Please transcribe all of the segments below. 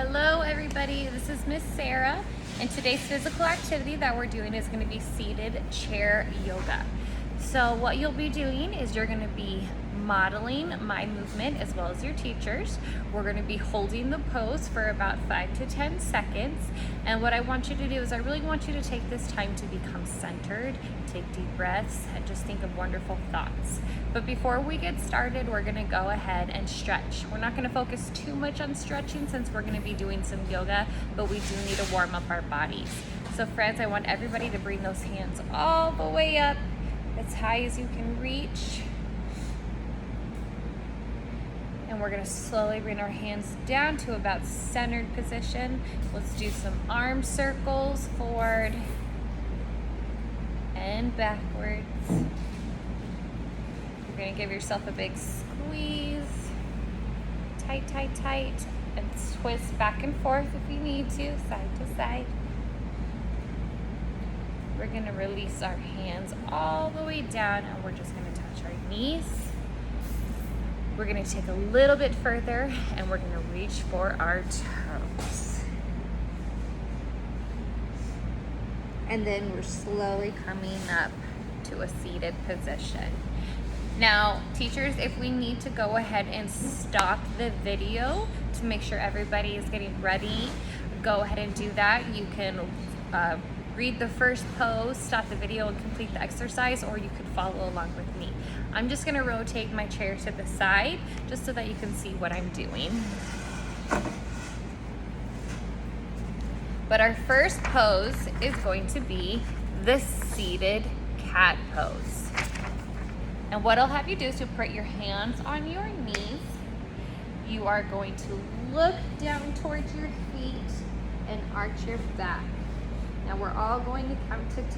Hello everybody, this is Miss Sarah, and today's physical activity that we're doing is going to be seated chair yoga. So what you'll be doing is you're going to be modeling my movement as well as your teachers. We're going to be holding the pose for about 5 to 10 seconds, and what I want you to do is I really want you to take this time to become centered, take deep breaths, and just think of wonderful thoughts. But before we get started, we're going to go ahead and stretch. We're not going to focus too much on stretching since we're going to be doing some yoga, but we do need to warm up our bodies. So friends, I want everybody to bring those hands all the way up as high as you can reach. And we're going to slowly bring our hands down to about centered position. Let's do some arm circles forward and backwards. You're going to give yourself a big squeeze. Tight, tight, tight. And twist back and forth if you need to, side to side. We're going to release our hands all the way down, and we're just going to touch our knees. We're going to take a little bit further, and we're going to reach for our toes. And then we're slowly coming up to a seated position. Now, teachers, if we need to go ahead and stop the video to make sure everybody is getting ready, go ahead and do that. You can read the first pose, stop the video, and complete the exercise, or you could follow along with me. I'm just going to rotate my chair to the side just so that you can see what I'm doing. But our first pose is going to be the seated cat pose. And what I'll have you do is to put your hands on your knees. You are going to look down towards your feet and arch your back. Now we're all going to count to 10.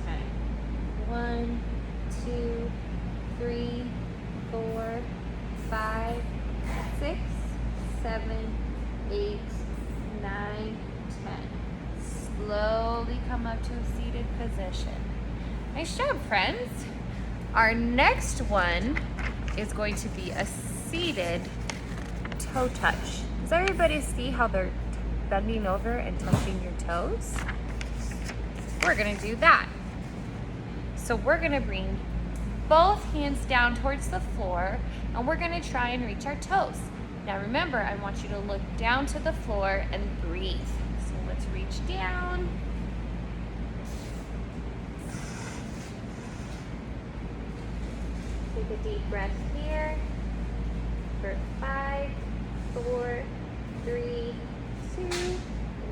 1, 2, 3, 4, 5, 6, 7, 8, 9, 10. Slowly come up to a seated position. Nice job, friends. Our next one is going to be a seated toe touch. Does everybody see how they're bending over and touching your toes? We're gonna do that. So we're gonna bring both hands down towards the floor, and we're gonna try and reach our toes. Now remember, I want you to look down to the floor and breathe. So let's reach down. Take a deep breath here for 5, 4, 3, 2,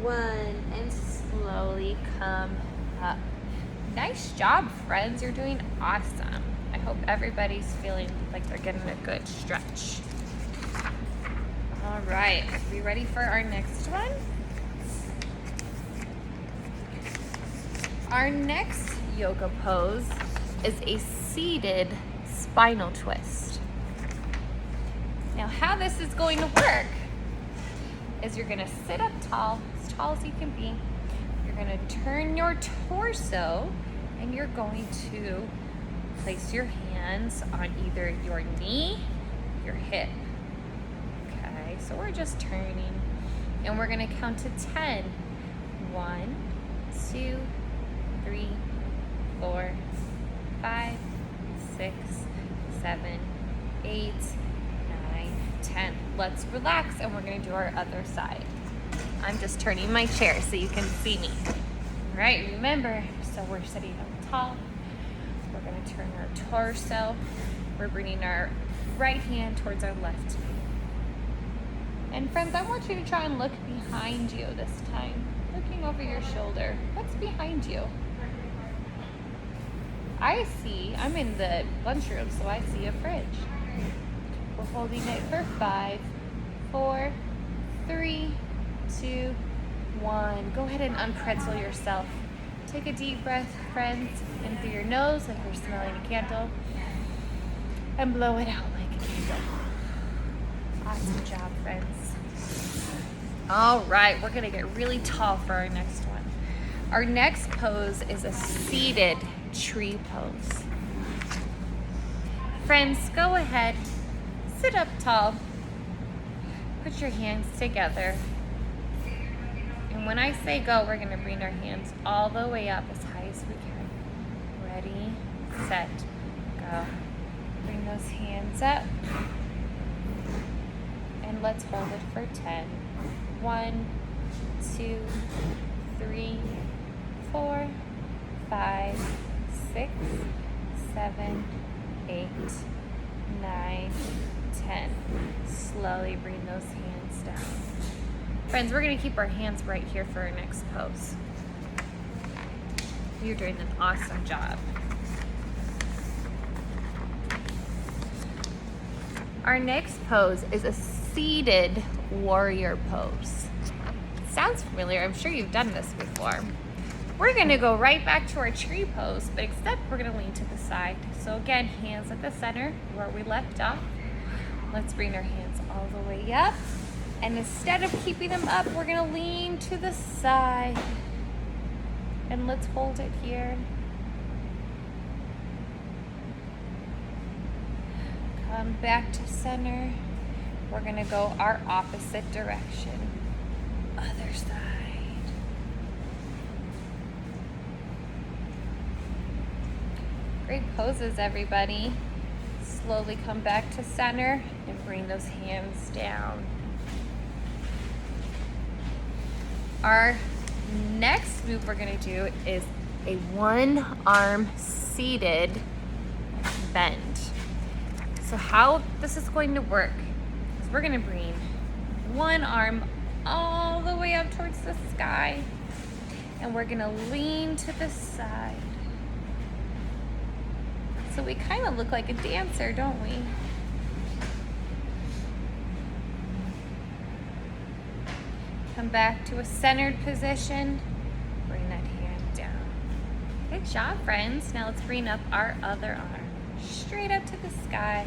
1, and slowly come up. Nice job, friends. You're doing awesome. I hope everybody's feeling like they're getting a good stretch. All right, are we ready for our next one? Our next yoga pose is a seated spinal twist. Now, how this is going to work is you're going to sit up tall as you can be. You're going to turn your torso, and you're going to place your hands on either your knee, your hip. Okay, so we're just turning, and we're going to count to 10. 1, 2, 3, 4, 5, 6, 7, 8, 9, 10. Let's relax, and we're going to do our other side. I'm just turning my chair so you can see me. All right, remember, so we're sitting up tall. We're going to turn our torso. We're bringing our right hand towards our left knee. And friends, I want you to try and look behind you this time. Looking over your shoulder. What's behind you? I'm in the lunchroom, so I see a fridge. We're holding it for 5, 4, 3, 2, 1. Go ahead and unpretzel yourself. Take a deep breath, friends, in through your nose like you're smelling a candle, and blow it out like a candle. Awesome job, friends. All right, we're gonna get really tall for our next one. Our next pose is a seated tree pose. Friends, go ahead, sit up tall, put your hands together, And when I say go, we're gonna bring our hands all the way up as high as we can. Ready, set, go. Bring those hands up. And let's hold it for 10. 1, 2, 3, 4, 5, 6, 7, 8, 9, 10. Slowly bring those hands down. Friends, we're going to keep our hands right here for our next pose. You're doing an awesome job. Our next pose is a seated warrior pose. Sounds familiar. I'm sure you've done this before. We're going to go right back to our tree pose, but except we're going to lean to the side. So again, hands at the center where we left off. Let's bring our hands all the way up. And instead of keeping them up, we're going to lean to the side. And let's hold it here. Come back to center. We're going to go our opposite direction. Other side. Great poses, everybody. Slowly come back to center and bring those hands down. Our next move we're going to do is a one-arm seated bend. So how this is going to work is we're going to bring one arm all the way up towards the sky, and we're going to lean to the side. So we kind of look like a dancer, don't we? Come back to a centered position. Bring that hand down. Good job, friends. Now let's bring up our other arm straight up to the sky.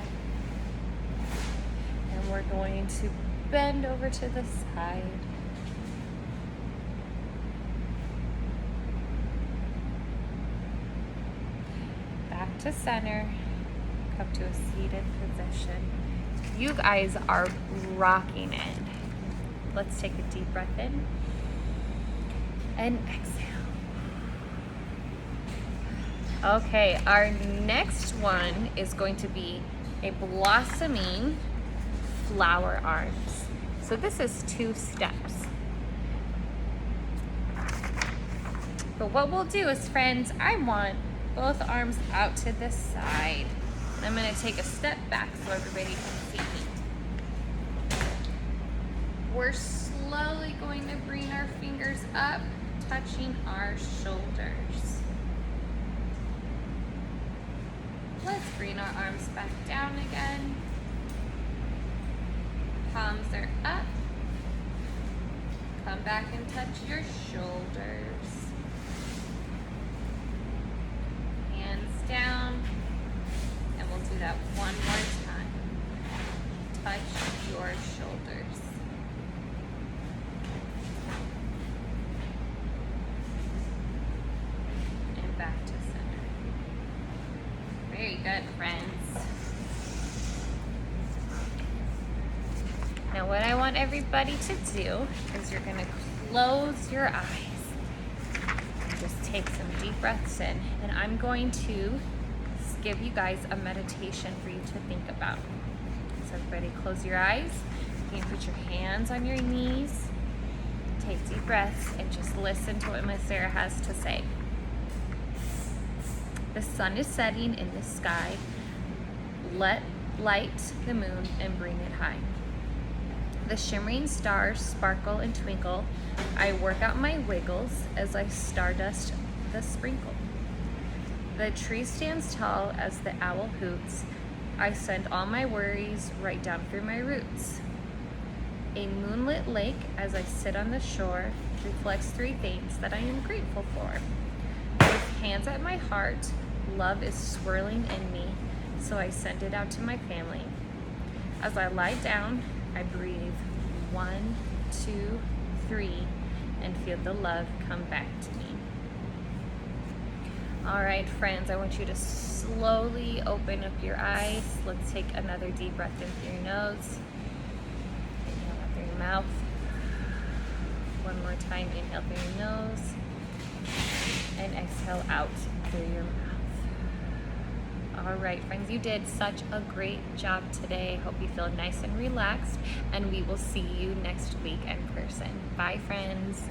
And we're going to bend over to the side. Back to center. Come to a seated position. You guys are rocking it. Let's take a deep breath in and exhale. Okay, our next one is going to be a blossoming flower arms. So this is 2 steps. But what we'll do is, friends, I want both arms out to the side. I'm going to take a step back so everybody can see me. We're slowly going to bring our fingers up, touching our shoulders. Let's bring our arms back down again. Palms are up. Come back and touch your shoulders. Hands down. And we'll do that one more time. Touch your shoulders. And back to center. Very good, friends. Now what I want everybody to do is you're going to close your eyes and just take some deep breaths in. And I'm going to give you guys a meditation for you to think about. So everybody close your eyes. You can put your hands on your knees. Take deep breaths and just listen to what Miss Sarah has to say. The sun is setting in the sky. Let light the moon and bring it high. The shimmering stars sparkle and twinkle. I work out my wiggles as I stardust the sprinkle. The tree stands tall as the owl hoots. I send all my worries right down through my roots. A moonlit lake as I sit on the shore reflects 3 things that I am grateful for. With hands at my heart, love is swirling in me, so I send it out to my family. As I lie down, I breathe 1, 2, 3, and feel the love come back to me. All right, friends, I want you to slowly open up your eyes. Let's take another deep breath in through your nose. Inhale out through your mouth. One more more time. Inhale through your nose and exhale out through your mouth. All right, friends, you did such a great job today. Hope you feel nice and relaxed, and we will see you next week in person. Bye, friends.